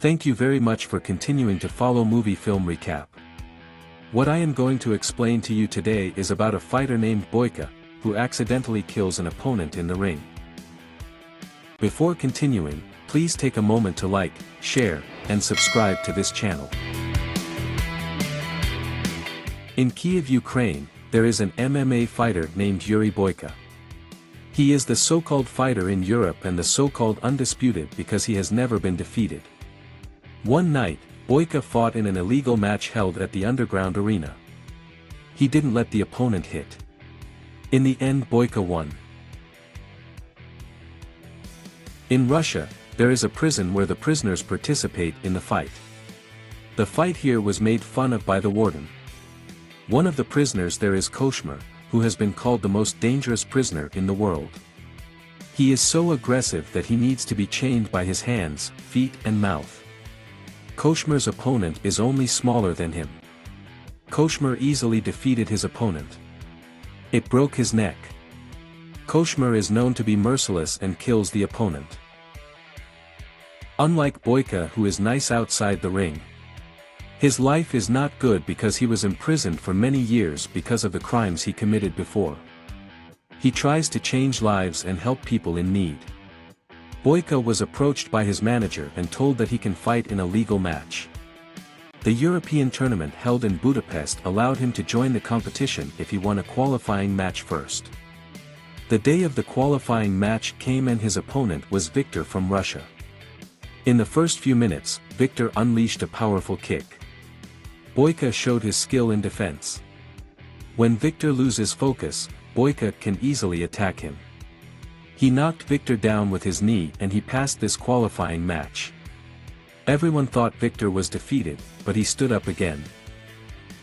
Thank you very much for continuing to follow Movie Film Recap. What I am going to explain to you today is about a fighter named Boyka, who accidentally kills an opponent in the ring. Before continuing, please take a moment to like, share, and subscribe to this channel. In Kyiv, Ukraine, there is an MMA fighter named Yuri Boyka. He is the so-called fighter in Europe and the so-called undisputed because he has never been defeated. One night, Boyka fought in an illegal match held at the underground arena. He didn't let the opponent hit. In the end, Boyka won. In Russia, there is a prison where the prisoners participate in the fight. The fight here was made fun of by the warden. One of the prisoners there is Koshmar, who has been called the most dangerous prisoner in the world. He is so aggressive that he needs to be chained by his hands, feet and mouth. Koshmar's opponent is only smaller than him. Koshmar easily defeated his opponent. It broke his neck. Koshmar is known to be merciless and kills the opponent. Unlike Boyka, who is nice outside the ring. His life is not good because he was imprisoned for many years because of the crimes he committed before. He tries to change lives and help people in need. Boyka was approached by his manager and told that he can fight in a legal match. The European tournament held in Budapest allowed him to join the competition if he won a qualifying match first. The day of the qualifying match came and his opponent was Victor from Russia. In the first few minutes, Victor unleashed a powerful kick. Boyka showed his skill in defense. When Victor loses focus, Boyka can easily attack him. He knocked Victor down with his knee and he passed this qualifying match. Everyone thought Victor was defeated, but he stood up again.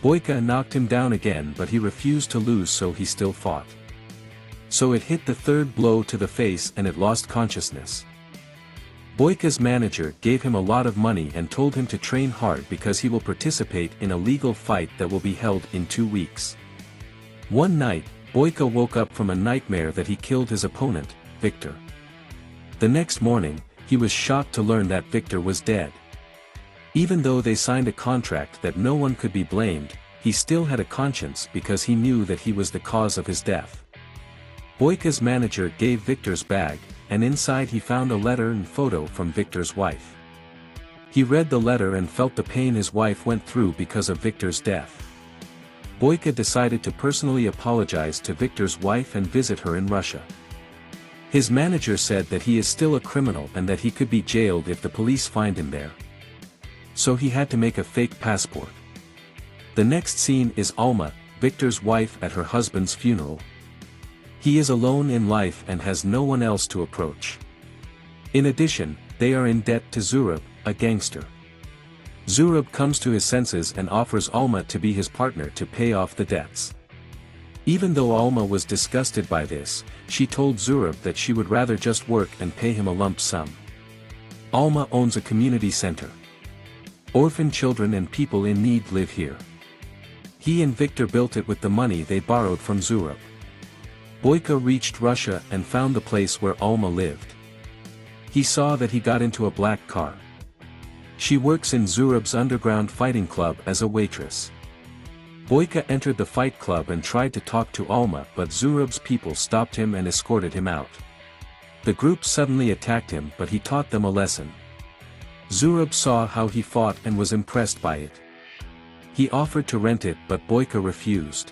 Boyka knocked him down again, but he refused to lose, so he still fought. So it hit the third blow to the face and it lost consciousness. Boyka's manager gave him a lot of money and told him to train hard because he will participate in a legal fight that will be held in 2 weeks. One night, Boyka woke up from a nightmare that he killed his opponent, Victor. The next morning, he was shocked to learn that Victor was dead. Even though they signed a contract that no one could be blamed, he still had a conscience because he knew that he was the cause of his death. Boyka's manager gave Victor's bag, and inside he found a letter and photo from Victor's wife. He read the letter and felt the pain his wife went through because of Victor's death. Boyka decided to personally apologize to Victor's wife and visit her in Russia. His manager said that he is still a criminal and that he could be jailed if the police find him there. So he had to make a fake passport. The next scene is Alma, Victor's wife, at her husband's funeral. He is alone in life and has no one else to approach. In addition, they are in debt to Zurab, a gangster. Zurab comes to his senses and offers Alma to be his partner to pay off the debts. Even though Alma was disgusted by this, she told Zurab that she would rather just work and pay him a lump sum. Alma owns a community center. Orphan children and people in need live here. He and Victor built it with the money they borrowed from Zurab. Boyka reached Russia and found the place where Alma lived. He saw that he got into a black car. She works in Zurab's underground fighting club as a waitress. Boyka entered the fight club and tried to talk to Alma, but Zurab's people stopped him and escorted him out. The group suddenly attacked him, but he taught them a lesson. Zurab saw how he fought and was impressed by it. He offered to rent it, but Boyka refused.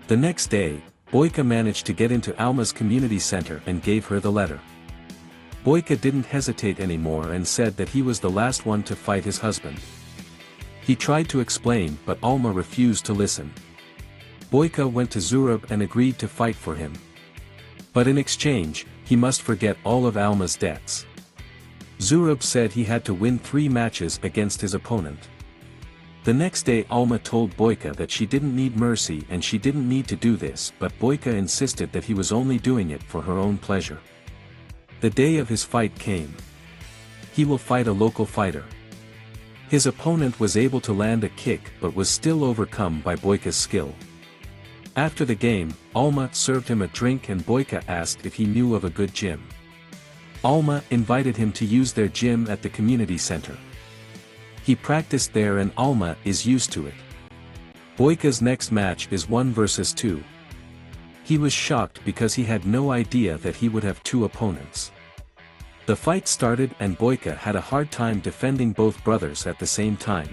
The next day, Boyka managed to get into Alma's community center and gave her the letter. Boyka didn't hesitate anymore and said that he was the last one to fight his husband. He tried to explain, but Alma refused to listen. Boyka went to Zurab and agreed to fight for him. But in exchange, he must forget all of Alma's debts. Zurab said he had to win 3 matches against his opponent. The next day Alma told Boyka that she didn't need mercy and she didn't need to do this, but Boyka insisted that he was only doing it for her own pleasure. The day of his fight came. He will fight a local fighter. His opponent was able to land a kick but was still overcome by Boyka's skill. After the game, Alma served him a drink and Boyka asked if he knew of a good gym. Alma invited him to use their gym at the community center. He practiced there and Alma is used to it. Boyka's next match is 1 versus 2. He was shocked because he had no idea that he would have 2 opponents. The fight started and Boyka had a hard time defending both brothers at the same time.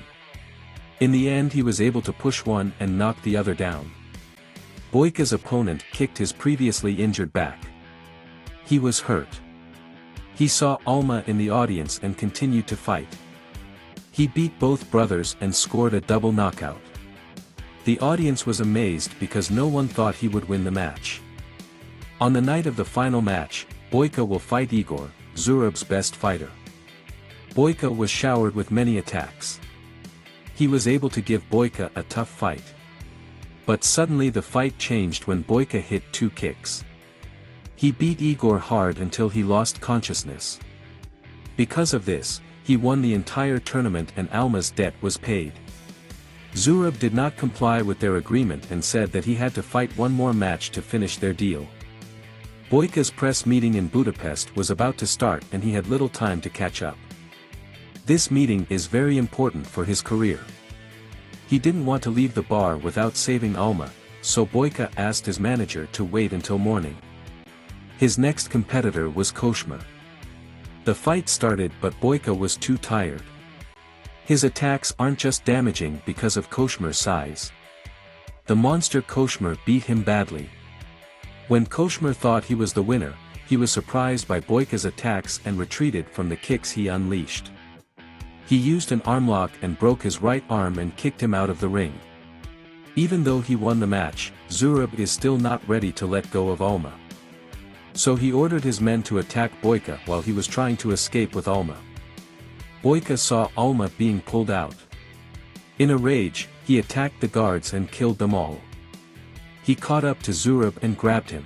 In the end he was able to push one and knock the other down. Boyka's opponent kicked his previously injured back. He was hurt. He saw Alma in the audience and continued to fight. He beat both brothers and scored a double knockout. The audience was amazed because no one thought he would win the match. On the night of the final match, Boyka will fight Igor, Zurab's best fighter. Boyka was showered with many attacks. He was able to give Boyka a tough fight. But suddenly the fight changed when Boyka hit 2 kicks. He beat Igor hard until he lost consciousness. Because of this, he won the entire tournament and Alma's debt was paid. Zurab did not comply with their agreement and said that he had to fight one more match to finish their deal. Boyka's press meeting in Budapest was about to start and he had little time to catch up. This meeting is very important for his career. He didn't want to leave the bar without saving Alma, so Boyka asked his manager to wait until morning. His next competitor was Koshmer. The fight started but Boyka was too tired. His attacks aren't just damaging because of Koshmer's size. The monster Koshmer beat him badly. When Koshmer thought he was the winner, he was surprised by Boyka's attacks and retreated from the kicks he unleashed. He used an armlock and broke his right arm and kicked him out of the ring. Even though he won the match, Zurab is still not ready to let go of Alma. So he ordered his men to attack Boyka while he was trying to escape with Alma. Boyka saw Alma being pulled out. In a rage, he attacked the guards and killed them all. He caught up to Zurab and grabbed him.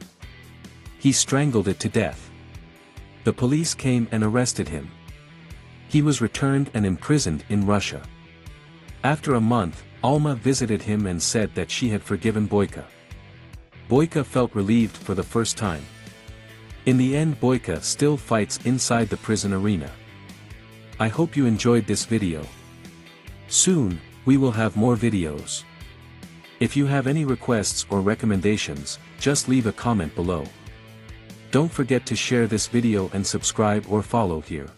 He strangled it to death. The police came and arrested him. He was returned and imprisoned in Russia. After a month, Alma visited him and said that she had forgiven Boyka. Boyka felt relieved for the first time. In the end Boyka still fights inside the prison arena. I hope you enjoyed this video. Soon, we will have more videos. If you have any requests or recommendations, just leave a comment below. Don't forget to share this video and subscribe or follow here.